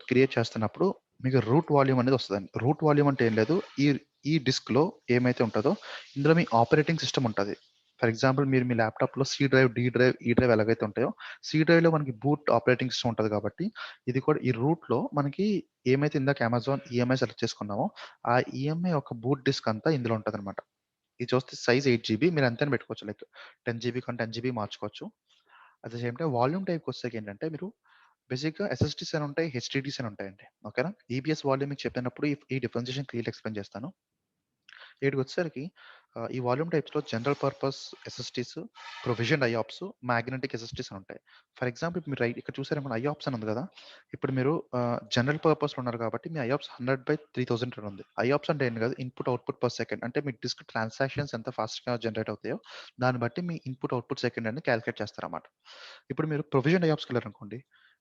క్రియేట్ చేస్తున్నప్పుడు మీకు రూట్ వాల్యూమ్ అనేది వస్తదండి. రూట్ వాల్యూమ్ అంటే ఏం లేదు. ఈ ఈ డిస్క్‌లో ఏమైతే ఉంటదో ఇందులో మీ ఆపరేటింగ్ సిస్టమ్ ఉంటది. ఫర్ ఎగ్జాంపుల్ మీరు మీ ల్యాప్‌టాప్‌లో సి డ్రైవ్, డి డ్రైవ్, ఈ డ్రైవ్ ఎలాగైతే ఉంటాయో సి డ్రైవ్‌లో మనకి బూట్ ఆపరేటింగ్ సిస్టమ్ ఉంటది కాబట్టి ఇది కూడా ఈ రూట్‌లో మనకి ఏమైతే ఇందాక అమెజాన్ ఈఎంఐ సెలెక్ట్ చేసుకున్నామో ఆ ఈఎంఐ యొక్క బూట్ డిస్క్ అంతా ఇందులో ఉంటదనమాట. ఇది చూస్తే సైజ్ 8 జీబీ మీరు ఎంతైనా పెట్టుకోవచ్చు. లైక్ 10 జీబీ కంటే 10 జీబీ మార్చుకోవచ్చు. At the same time volume టైప్‌కొచ్చేసరికి ఏంటంటే మీరు బేసిక్‌గా ఎస్ఎస్‌డీస్ అని ఉంటాయి. హెచ్‌డీడీస్ అని ఉంటాయండి. ఓకేనా? ఈబీఎస్ వాల్యూమ్ మీకు చెప్పినప్పుడు ఈ డిఫరెన్షియేషన్ క్లియర్‌గా ఎక్స్‌ప్లెయిన్ చేస్తాను. ఈడికొచ్చేసరికి ఈ వాల్యూమ్ టైప్స్‌లో general purpose SSDs, provisioned IOPS, magnetic SSDs అని ఉంటాయి. ఫర్ ఎగ్జాంపుల్ ఇప్పుడు మీరు ఇక్కడ చూసారనుకోండి ఐఆప్స్ అని ఉంది కదా! ఇప్పుడు మీరు జనరల్ పర్పస్‌లో ఉన్నారు కాబట్టి మీ ఐఆప్స్ 100/3000 అని ఉంది. ఐఆప్స్ అంటే ఏంటి కాదు ఇన్‌పుట్, అవుట్‌పుట్ పర్ సెకండ్. అంటే మీ డిస్క్ ట్రాన్సాక్షన్స్ ఎంత ఫాస్ట్‌గా జనరేట్ అవుతాయో దాన్ని బట్టి మీ ఇన్‌పుట్, అవుట్‌పుట్ సెకండ్ అని కాలిక్యులేట్ చేస్తారన్నమాట. ఇప్పుడు మీరు ప్రొవిజన్డ్ ఐఆప్స్‌కెళ్లారనుకోండి,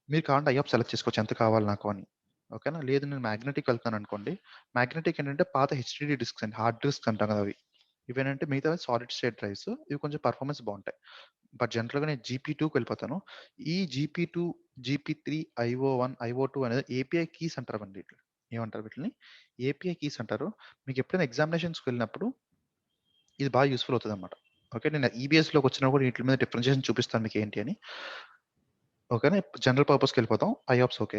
మీరు కావాలంటే ఐఆప్ సెలెక్ట్ చేసుకోవచ్చు ఎంత కావాలి నాకు అని. ఓకేనా? లేదు నేను మాగ్నెటిక్ వెళ్తున్నాననుకోండి మాగ్నెటిక్ ఏంటంటే పాత హెచ్‌డీడీ డిస్క్స్ అండి. హార్డ్ డిస్క్స్ అంటాం కదా! అవి. ఇవేంటంటే మిగతావి సాలిడ్ స్టేట్ డ్రైవ్స్. ఇవి కొంచెం పెర్ఫార్మన్స్ బావుంటాయి. బట్ జనరల్‌గా నేను జీపీ2కి వెళ్ళిపోతాను. ఈ జీపీ2, జీపీ3, ఐఓ1, ఐఓ2 అనేది ఏపీఐ కీస్ అంటారండి వీటిని. ఏమంటారు వీటిని? ఏపీఐ కీస్ అంటారు. మీకు ఎప్పుడైనా ఎగ్జామినేషన్స్‌కి వెళ్ళినప్పుడు ఇది బాగా యూజ్‌ఫుల్ అవుతదన్నమాట. ఓకే. నేను ఈబీఎస్‌లోకి వచ్చినా కూడా వీటి మీద డిఫరెన్షియేషన్ చూపిస్తాను మీకు ఏంటి అని. ఓకేనా. జనరల్ పర్పస్‌కెళ్ళిపోతాం. ఐఆప్స్ ఓకే.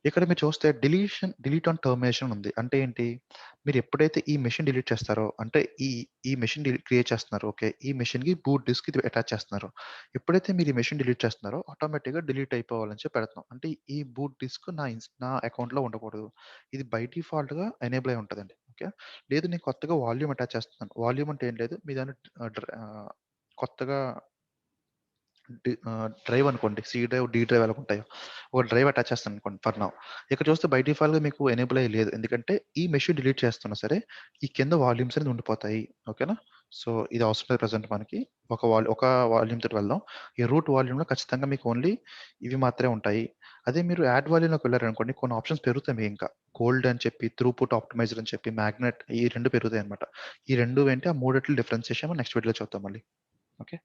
ఇక్కడ మీరు చూస్తే డిలీట్ ఆన్ టర్మినేషన్ ఉంది. అంటే ఏంటి? మీరు ఎప్పుడైతే ఈ మెషిన్ డిలీట్ చేస్తారో అంటే ఈ మెషిన్ క్రియేట్ చేస్తున్నారో ఓకే. ఈ మెషిన్‌కి బూట్ డిస్క్ ఇది అటాచ్ చేస్తున్నారు. ఎప్పుడైతే మీరు ఈ మెషిన్ డిలీట్ చేస్తున్నారో ఆటోమేటిక్‌గా డిలీట్ అయిపోవాలని చెప్పి పెడుతున్నాం. అంటే ఈ బూట్ డిస్క్ నా అకౌంట్‌లో ఉండకూడదు. ఇది బై డిఫాల్ట్‌గా ఎనేబుల్ అయి ఉంటదండి. ఓకే. లేదు నేను కొత్తగా వాల్యూమ్ అటాచ్ చేస్తున్నాను. వాల్యూమ్ అంటే ఏం లేదు. మీ దాంట్లో కొత్తగా డ్రైవ్ అనుకోండి. సి డ్రైవ్, డి డ్రైవ్ ఎలాగుంటాయో, ఒక డ్రైవ్ అటాచ్ చేస్తాననుకోండి ఫర్ నౌ. ఇక్కడ చూస్తే బై డిఫాల్ట్‌గా మీకు ఎనేబుల్ అయ్యి లేదు. ఎందుకంటే ఈ మెషిన్ డిలీట్ చేస్తున్నా సరే, ఈ కింద వాల్యూమ్స్ అనేది ఉండిపోతాయి. ఓకేనా? సో, ఇది అవసరం లేదు ప్రెజెంట్ మనకి. ఒక వాల్యూమ్ తోటి వెళ్దాం. ఈ రూట్ వాల్యూమ్‌లో ఖచ్చితంగా మీకు ఓన్లీ ఇవి మాత్రమే ఉంటాయి. అదే మీరు యాడ్ వాల్యూమ్‌లోకి వెళ్లారనుకోండి కొన్ని ఆప్షన్స్ పెరుగుతాయి మీకింకా. కోల్డ్ అని చెప్పి, త్రూపుట్ ఆప్టిమైజర్ అని చెప్పి, మాగ్నెట్ ఈ 2 పెరుగుతాయన్నమాట. ఈ 2 ఏంటి ఆ మూడిట్ల డిఫరెన్షియేషన్ మనం నెక్స్ట్ వీడియోలో చూద్దాం మళ్ళీ. ఓకే.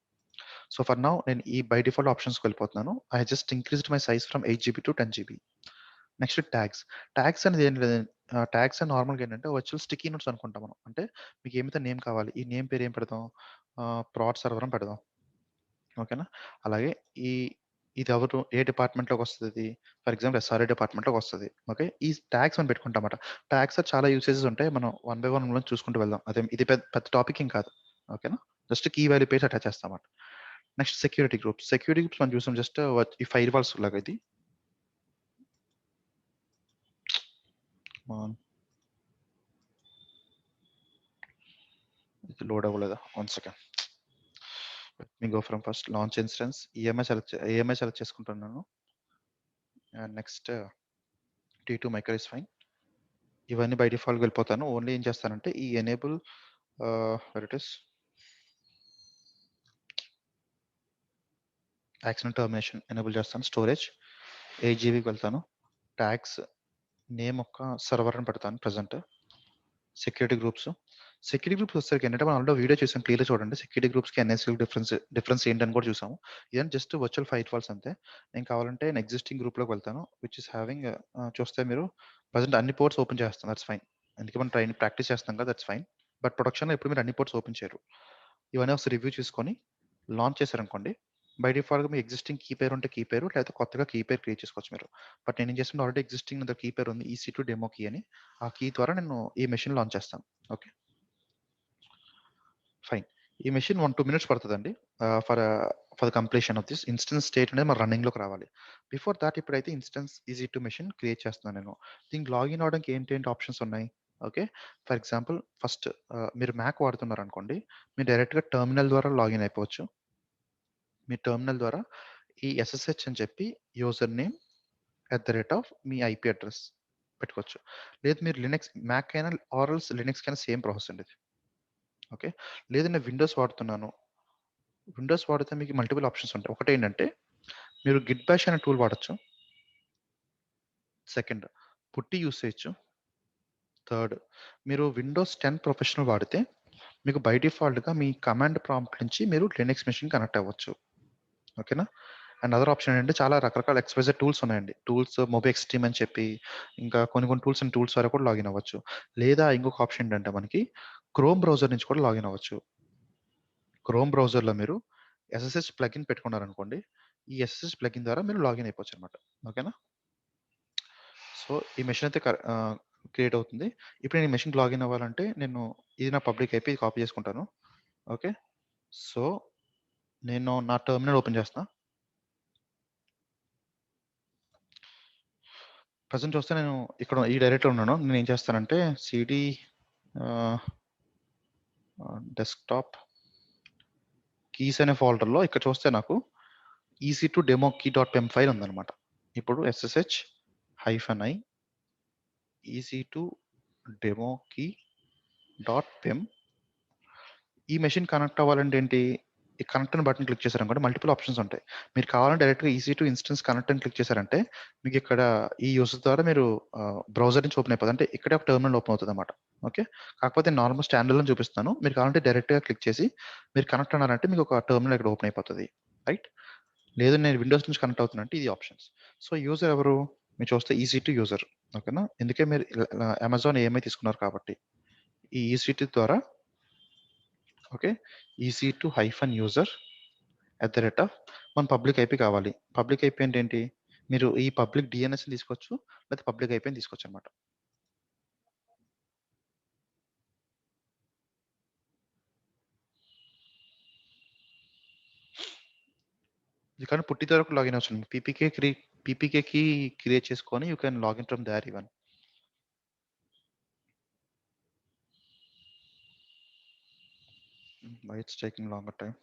సో ఫర్ నౌ నేను ఈ బై డిఫాల్ట్ ఆప్షన్స్‌కి వెళ్ళిపోతున్నాను. I just increased my size from 8 GB to 10 GB. Next tags. Tags అనేది ఏం లేదండి. ట్యాగ్స్ అని నార్మల్‌గా ఏంటంటే వర్చువల్ స్టిక్కీ నోట్స్ అనుకుంటాం మనం. అంటే మీకు ఏమైతే నేమ్ కావాలి. ఈ నేమ్ పేరు ఏం పెడదాం? ప్రాడ్ సర్వర్ అని పెడదాం. ఓకేనా? అలాగే ఈ ఇది ఎవరు ఏ డిపార్ట్‌మెంట్‌లోకి వస్తదిది? ఫర్ ఎగ్జాంపుల్ ఎస్ఆర్ఐ డిపార్ట్‌మెంట్‌లోకి వస్తది. ఓకే. ఈ ట్యాగ్స్ అని పెట్టుకుంటామట. ట్యాగ్స్‌లో చాలా యూసేజెస్ ఉంటాయి. మనం వన్ బై వన్ చూసుకుంటూ వెళ్దాం. ఇది పెద్ద పెద్ద టాపిక్ ఏం కాదు. ఓకేనా? Just key value page attach చేస్తామట. Next security groups. Security groups మనం చూసాం జస్ట్ ఈ ఫైర్ వాల్స్ లాగా ఇది. ఆన్ ఇది లోడ్ అవ్వలేదా? One second. Let me go from first launch instance AMI select చేసుకుంటున్నాను. And next T two micro is fine. ఇవన్నీ బై డిఫాల్ట్‌గా వెళ్ళిపోతాను. ఓన్లీ ఏం చేస్తానంటే ఈ enable where it is accident termination enable చేస్తాను. స్టోరేజ్ 8 జీబీకి వెళ్తాను. ట్యాగ్స్ నేమ్ ఒక సర్వర్ అని పెడతాను present. Security groups. Security groups వచ్చేసరికి ఏంటంటే మనం ఆల్రెడీ వీడియో చేసాం, క్లియర్‌గా చూడండి. సెక్యూరిటీ గ్రూప్స్‌కి ఎన్ఎస్‌కి డిఫరెన్స్ ఏంటని కూడా చూసాము. ఇదేంటి జస్ట్ వర్చువల్ ఫైర్ వాల్స్ అంతే. నేను కావాలంటే నేను ఎగ్జిస్టింగ్ గ్రూప్‌లోకి వెళ్తాను. విచ్ ఈస్ హావింగ్ చూస్తే మీరు ప్రెజెంట్ అన్ని పోర్ట్స్ ఓపెన్ చేస్తాను. That's fine. ఎందుకంటే మనం ప్రాక్టీస్ చేస్తాం కదా! That's fine. బట్ ప్రొడక్షన్‌లో ఎప్పుడు మీరు అన్ని పోర్ట్స్ ఓపెన్ చేయరు. ఇవన్నీ ఒకసారి రివ్యూ చూసుకొని లాంచ్ చేశారనుకోండి, బై డిఫాల్ట్‌గా మీ ఎగ్జిస్టింగ్ కీ పేర్ ఉంటే కీ పేరు, లేకపోతే కొత్తగా కీ పేర్ క్రియేట్ చేసుకోవచ్చు మీరు. బట్ నేనేం చేస్తానంటే ఆల్రెడీ ఎగ్జిస్టింగ్ నాది కీ పేర్ ఉంది. EC2 డెమో కీ అని. ఆ కీ ద్వారా నేను ఈ మెషిన్ లాంచ్ చేస్తాను. ఓకే. ఫైన్. ఈ మెషిన్ 1, 2 మినిట్స్ పడతదండి. For the completion of this instance state అనేది మన రన్నింగ్‌లోకి రావాలి. బిఫోర్ థాట్ ఇప్పుడైతే ఇన్‌స్టెన్స్ EC2 మెషిన్ క్రియేట్ చేస్తున్నాను నేను. దీనికి లాగిన్ అవ్వడానికి ఏంటేంటి ఆప్షన్స్ ఉన్నాయి? ఓకే. ఫర్ ఎగ్జాంపుల్ ఫస్ట్ మీరు మ్యాక్ వాడుతున్నారనుకోండి, మీరు డైరెక్ట్‌గా టెర్మినల్ ద్వారా లాగిన్ అయిపోవచ్చు. మీ టెర్మినల్ ద్వారా ఈ SSH అని చెప్పి యూజర్ నేమ్ మీ ఐపీ అడ్రెస్ పెట్టుకోవచ్చు. లేదు మీరు మ్యాక్ అయినా ఆర్ ఎల్స్ లినక్స్‌కైనా సేమ్ ప్రాసెస్ అండి ఇది. ఓకే. లేదు నేను విండోస్ వాడుతున్నాను. విండోస్ వాడితే మీకు మల్టిపుల్ ఆప్షన్స్ ఉంటాయి. ఒకటేంటంటే మీరు గిట్ బాష్ అనే టూల్ వాడొచ్చు. సెకండ్ పుట్టి యూజ్ చేయొచ్చు. థర్డ్ మీరు విండోస్ 10 ప్రొఫెషనల్ వాడితే మీకు బై డిఫాల్ట్‌గా మీ కమాండ్ ప్రాంప్ట్ నుంచి మీరు లినక్స్ మెషిన్ కనెక్ట్ అవ్వచ్చు. ఓకేనా? అండ్ అదర్ ఆప్షన్ ఏంటంటే చాలా రకరకాల ఎక్స్‌వైజెడ్ టూల్స్ ఉన్నాయండి. టూల్స్ మొబెక్స్ట్రీమ్ అని చెప్పి ఇంకా కొన్ని టూల్స్ ద్వారా కూడా లాగిన్ అవ్వచ్చు. లేదా ఇంకొక ఆప్షన్ ఏంటంటే మనకి క్రోమ్ బ్రౌజర్ నుంచి కూడా లాగిన్ అవ్వచ్చు. క్రోమ్ బ్రౌజర్‌లో మీరు ఎస్ఎస్హెచ్ ప్లగిన్ పెట్టుకున్నారనుకోండి. ఈ ఎస్ఎస్హెచ్ ప్లగిన్ ద్వారా మీరు లాగిన్ అయిపోవచ్చనమాట. ఓకేనా? సో, ఈ మెషిన్ అయితే క్రియేట్ అవుతుంది. ఇప్పుడు నేను ఈ మెషిన్‌కి లాగిన్ అవ్వాలంటే నేను ఇది నా పబ్లిక్ ఐపీ కాపీ చేసుకుంటాను. ఓకే. సో, నేను నా టెర్మినల్ ఓపెన్ చేస్తున్నా. ప్రెజెంట్ చూస్తే నేను ఇక్కడ ఈ డైరెక్టరీలో ఉన్నాను. నేనేం చేస్తానంటే సీడీ ఆహ్, డెస్క్‌టాప్ కీస్ అనే ఫోల్డర్‌లో ఇక్కడ చూస్తే నాకు EC2 demo key dot pem file ఉందన్నమాట. ఇప్పుడు SSH-i EC2 demo key dot pem ఈ మెషిన్ కనెక్ట్ అవ్వాలంటే ఏంటి? ఈ కనెక్ట్ అని బటన్ క్లిక్ చేశారనుకోండి మల్టిపుల్ ఆప్షన్స్ ఉంటాయి. మీరు కావాలంటే డైరెక్ట్‌గా EC2 ఇన్‌స్టెన్స్ కనెక్ట్ అని క్లిక్ చేశారంటే మీకు ఇక్కడ ఈ యూజర్ ద్వారా మీరు బ్రౌజర్ నుంచి ఓపెన్ అయిపోతుంది. అంటే ఇక్కడే ఒక టెర్మినల్ ఓపెన్ అవుతదన్నమాట. ఓకే. కాకపోతే నార్మల్ స్టాండ్ అలోన్ చూపిస్తున్నాను. మీరు కావాలంటే డైరెక్ట్‌గా క్లిక్ చేసి మీరు కనెక్ట్ అన్నారంటే మీకు ఒక టెర్మినల్ ఇక్కడ ఓపెన్ అయిపోతది. రైట్? లేదు నేను విండోస్ నుంచి కనెక్ట్ అవుతున్నా అంటే ఇది ఆప్షన్స్. సో, యూజర్ ఎవరు? మీరు చూస్తే EC2 యూజర్. ఓకేనా? ఎందుకే మీరు అమెజాన్ EMI తీసుకున్నారు కాబట్టి. ఈ EC2 ద్వారా ఓకే. EC2 హైఫన్ యూజర్ మన పబ్లిక్ ఐపీ కావాలి. పబ్లిక్ ఐపీ అంటే ఏంటి? మీరు ఈ పబ్లిక్ DNSని తీసుకోవచ్చు. లేకపోతే పబ్లిక్ ఐపీని తీసుకోవచ్చనమాట. ఇది కానీ పుట్టి ద్వారా కూడా లాగిన్ అవ్వచ్చండి. పీపీకేకి క్రియేట్ చేసుకొని you can login from there even. Why it's taking longer time.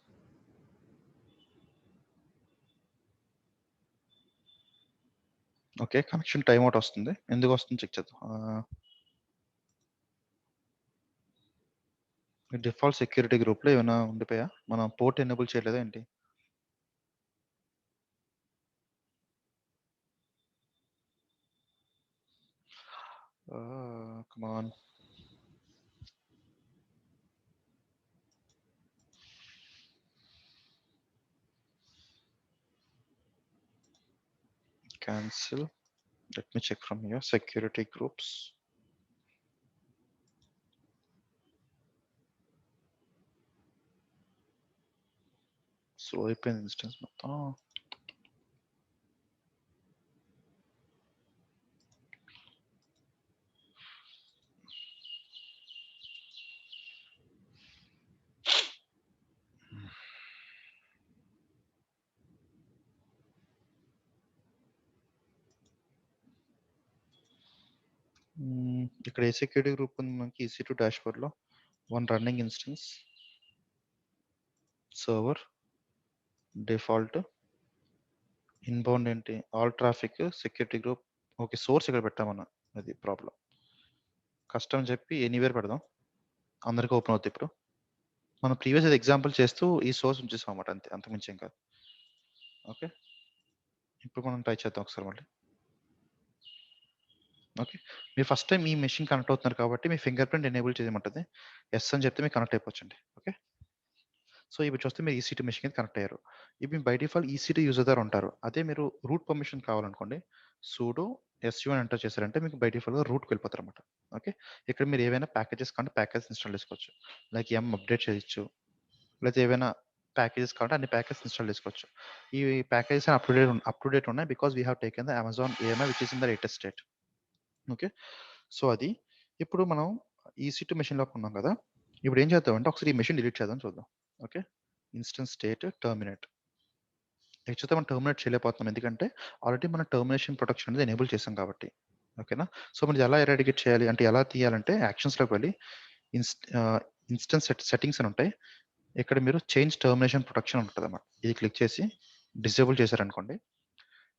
Okay. Connection time out వస్తుంది. ఎందుకు వస్తుందో చెక్ చేద్దాం. మీ డిఫాల్ట్ సెక్యూరిటీ గ్రూప్‌లో ఏమైనా ఉండిపోయా? మనం పోర్ట్ ఎనేబుల్ చేయలేదా ఏంటి? Come on. Cancel. Let me check from here. Security groups. Slow అయిపోయింది ఇన్స్టెన్స్ మొత్తం. ఇక్కడ ఏ సెక్యూరిటీ గ్రూప్ ఉంది మనకి EC2 డాష్‌బోర్డ్‌లో. One running instance, server, default, inbound ఏంటి, all traffic, security group. Okay. Source ఇక్కడ పెట్టాం మనం. అది ప్రాబ్లమ్. కస్టమ్ చెప్పి ఎనీవేర్ పెడదాం. అందరికి ఓపెన్ అవుద్ది ఇప్పుడు. మనం ప్రీవియస్ ఎగ్జాంపుల్ చేస్తూ ఈ సోర్స్ ఉంచేసాం అన్నమాట అంతే. అంతకు మించి ఏం కాదు. ఓకే. ఇప్పుడు మనం ట్రై చేద్దాం ఒకసారి మళ్ళీ. ఓకే. మీరు ఫస్ట్ టైమ్ ఈ మెషిన్ కనెక్ట్ అవుతున్నారు కాబట్టి మీ ఫింగర్ ప్రింట్ ఎనేబుల్ చేయమంటది. యెస్ అని చెప్తే మీకు కనెక్ట్ అయిపోవచ్చండి. ఓకే. సో ఇప్పుడు చూస్తే మీరు ఈసీ2 మెషిన్‌కి కనెక్ట్ అయ్యారు. ఇప్పుడు బై డిఫాల్ట్ ఈసీ2 యూజర్ ఉంటారు. అదే మీరు రూట్ పర్మిషన్ కావాలనుకోండి సుడో ఎస్యు అని ఎంటర్ చేశారంటే మీకు బై డిఫాల్ట్‌గా రూట్‌కి వెళ్ళిపోతారన్నమాట. ఓకే. ఇక్కడ మీరు ఏవైనా ప్యాకేజెస్ కావాలంటే ప్యాకేజ్ ఇన్‌స్టాల్ చేసుకోవచ్చు. లైక్ అప్డేట్ చేయొచ్చు. లేతే ఏవైనా ప్యాకేజెస్ కావాలంటే అన్ని ప్యాకేజెస్ ఇన్‌స్టాల్ చేసుకోవచ్చు. ఈ ప్యాకేజెస్ అప్ టు డేట్ ఉన్నాయి. Because we have taken the Amazon AMI which is in the latest state. Okay. So అది. ఇప్పుడు మనం ఈసీ2 మెషిన్‌లోకి ఉన్నాం కదా! ఇప్పుడు ఏం చేద్దామంటే ఒకసారి ఈ మెషిన్ డిలీట్ చేద్దాం చూద్దాం. ఓకే. Instance state terminate. యాక్చువల్‌గా మనం టర్మినేట్ చేయలేకపోతున్నాం. ఎందుకంటే ఆల్రెడీ మనం టర్మినేషన్ ప్రొటెక్షన్ అనేది ఎనేబుల్ చేసాం కాబట్టి. ఓకేనా? సో మరి ఇది ఎలా ఎరాడికేట్ చేయాలి అంటే ఎలా తీయాలంటే యాక్షన్స్‌లోకి వెళ్ళి ఇన్‌స్టన్స్ సెట్టింగ్స్ అని ఉంటాయి. ఇక్కడ మీరు చేంజ్ టర్మినేషన్ ప్రొటెక్షన్ ఉంటదన్నమాట. ఇది క్లిక్ చేసి డిజేబుల్ చేశారనుకోండి.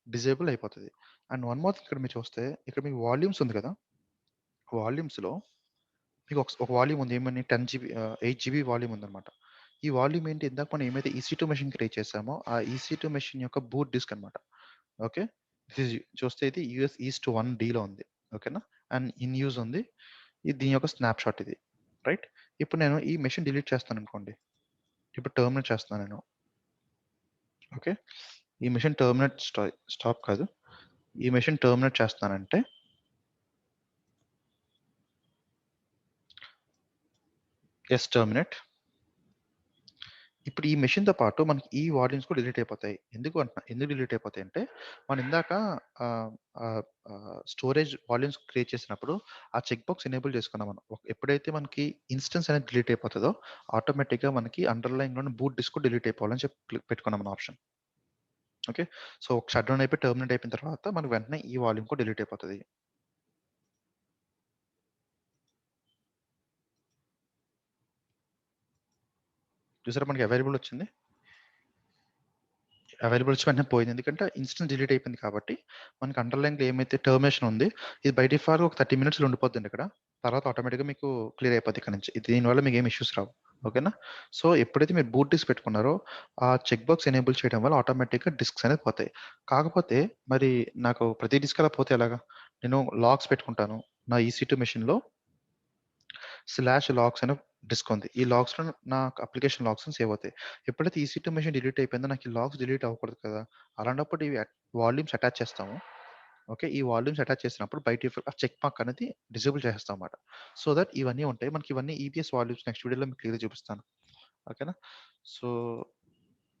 డిజేబుల్ అయిపోతది. అండ్ వన్ మోర్ థింగ్ ఇక్కడ మీరు చూస్తే ఇక్కడ మీకు వాల్యూమ్స్ ఉంది కదా! వాల్యూమ్స్‌లో మీకు ఒక వాల్యూమ్ ఉంది. ఏమని 10 జీబీ 8 జీబీ వాల్యూమ్ ఉందన్నమాట. ఈ వాల్యూమ్ ఏంటి ఇందాక మనం ఏమైతే ఈసీ2 మెషిన్ క్రియేట్ చేసామో ఆ ఈసీ2 మెషిన్ యొక్క బూట్ డిస్క్ అన్నమాట. ఓకే. చూస్తే ఇది యూఎస్ ఈస్ట్ 1 డీలో ఉంది. ఓకేనా? అండ్ ఇన్ యూజ్ ఉంది. ఇది దీని యొక్క స్నాప్ షాట్ ఇది. రైట్? ఇప్పుడు నేను ఈ మెషిన్ డిలీట్ చేస్తాననుకోండి. ఇప్పుడు టర్మినేట్ చేస్తున్నాను నేను. ఓకే. ఈ మెషిన్ టర్మినేట్ స్టాప్ కాదు. ఈ మెషిన్ టర్మినేట్ చేస్తున్నానంటే యెస్ టర్మినేట్. ఇప్పుడు ఈ మెషిన్‌తో పాటు మనకి ఈ వాల్యూమ్స్ కూడా డిలీట్ అయిపోతాయి. ఎందుకు డిలీట్ అయిపోతాయంటే, మనం ఇందాక ఆహ్, ఆహ్, స్టోరేజ్ వాల్యూమ్స్ క్రియేట్ చేసినప్పుడు ఆ చెక్ బాక్స్ ఎనేబుల్ చేసుకున్నాం మనం. ఎప్పుడైతే మనకి ఇన్‌స్టన్స్ అనేది డిలీట్ అయిపోతదో, ఆటోమేటిక్‌గా మనకి అండర్‌లైన్‌లోని బూట్ డిస్క్ కూడా డిలీట్ అయిపోవాలని చెప్పి పెట్టుకున్నాం మన option. Okay. So, shut down అయిపోయి టర్మినేట్ అయిపోయిన తర్వాత మనకు వెంటనే ఈ వాల్యూమ్ కూడా డిలీట్ అయిపోతది. చూసారా మనకి అవైలబుల్ వచ్చింది. అవైలబుల్ వచ్చి వెంటనే పోయింది. ఎందుకంటే ఇన్‌స్టన్స్ డిలీట్ అయిపోయింది కాబట్టి, మనకి అండర్‌లైన్‌లో ఏమైతే టర్మినేషన్ ఉంది, ఇది బై డిఫాల్ట్ ఒక 30 మినిట్స్‌లో ఉండిపోద్దండి ఇక్కడ. తర్వాత ఆటోమేటిక్‌గా మీకు క్లియర్ అయిపోద్ది ఇక్కడ నుంచి. దీనివల్ల మీకు ఏమి ఇష్యూస్ రావు. ఓకేనా? సో, ఎప్పుడైతే మీరు బూట్ డిస్క్ పెట్టుకున్నారో, ఆ చెక్ బాక్స్ ఎనేబుల్ చేయడం వల్ల ఆటోమేటిక్‌గా డిస్క్స్ అనేది పోతాయి. కాకపోతే మరి నాకు ప్రతి డిస్క్ అలా పోతే ఎలాగా? నేను లాగ్స్ పెట్టుకుంటాను. నా ఈసీ2 మెషిన్‌లో లాగ్స్ అనే డిస్క్ ఉంది. ఈ లాగ్స్‌లో నాకు అప్లికేషన్ లాగ్స్ సేవ్ అవుతాయి. ఎప్పుడైతే ఈసీ2 మెషిన్ డిలీట్ అయిపోయిందో నాకు ఈ లాగ్స్ డిలీట్ అవ్వకూడదు కదా! అలాంటప్పుడు ఇవి వాల్యూమ్స్ అటాచ్ చేస్తాము. ఓకే. ఈ వాల్యూమ్స్ అటాచ్ చేసినప్పుడు బై డిఫాల్ట్ ఆ చెక్ మార్క్ అనేది డిజేబుల్ చేసేస్తామన్నమాట. సో దట్ ఇవన్నీ ఉంటాయి. మనకి ఇవన్నీ ఈబీఎస్ వాల్యూమ్స్ నెక్స్ట్ వీడియోలో మీకు క్లియర్‌గా చూపిస్తాను. ఓకేనా? సో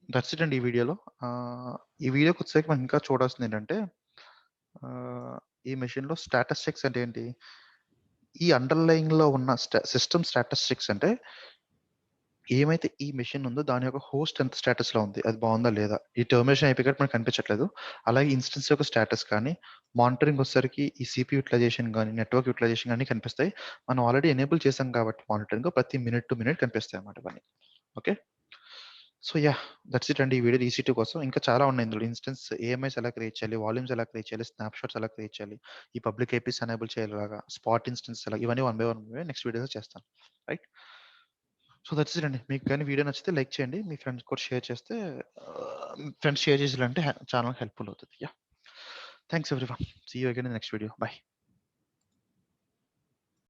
దట్స్ ఇట్ అండి ఈ వీడియోలో. ఈ వీడియోకొచ్చేసరికి మనం ఇంకా చూడాల్సిందేంటంటే ఆహ్, ఈ మెషిన్‌లో స్టాటిస్టిక్స్ అంటే ఏంటి? ఈ అండర్‌లయింగ్‌లో ఉన్న సిస్టమ్ స్టాటిస్టిక్స్ అంటే ఏమైతే ఈ మెషిన్ ఉందో దాని యొక్క హోస్ట్ ఎంత స్టేటస్‌లో ఉంది. అది బావుందా లేదా? ఈ టర్మినేషన్ అయిపోయాక మనకు కనిపించట్లేదు. అలాగే ఇన్‌స్టన్స్ యొక్క స్టేటస్ కానీ, మానిటరింగ్ వచ్చేసరికి ఈ సీపీ యుటిలైజేషన్ గాని, నెట్వర్క్ యుటిలైజేషన్ గాని కనిపిస్తాయి. మనం ఆల్రెడీ ఎనేబుల్ చేసాం కాబట్టి మానిటరింగ్ ప్రతి మినిట్ టు మినిట్ కనిపిస్తాయన్నమాట ఇవన్నీ. Okay. So yeah! That's it అండి ఈ వీడియో ఈసీ2 కోసం. ఇంకా చాలా ఉన్నాయి ఇందులో ఇన్‌స్టన్స్ ఏఎంఐస్ ఎలా క్రియేట్ చేయాలి, వాల్యూమ్స్ ఎలా క్రియేట్ చేయాలి, స్నాప్‌షాట్స్ ఎలా క్రియేట్ చేయాలి, ఈ పబ్లిక్ ఐపీస్ ఎనేబుల్ చేయాలి స్పాట్ ఇన్‌స్టన్స్ ఎలా ఇవన్నీ వన్ బై వన్ నెక్స్ట్ వీడియోలో చేస్తాను. రైట్? సో దట్స్ ఇట్ అండి. మీకు గాని వీడియో నచ్చితే లైక్ చేయండి. మీ ఫ్రెండ్స్ కూడా షేర్ చేస్తే ఫ్రెండ్స్ షేర్ చేసారంటే ఛానెల్ హెల్ప్‌ఫుల్ అవుతది. Yeah! Thanks everyone. See you again in next video. By.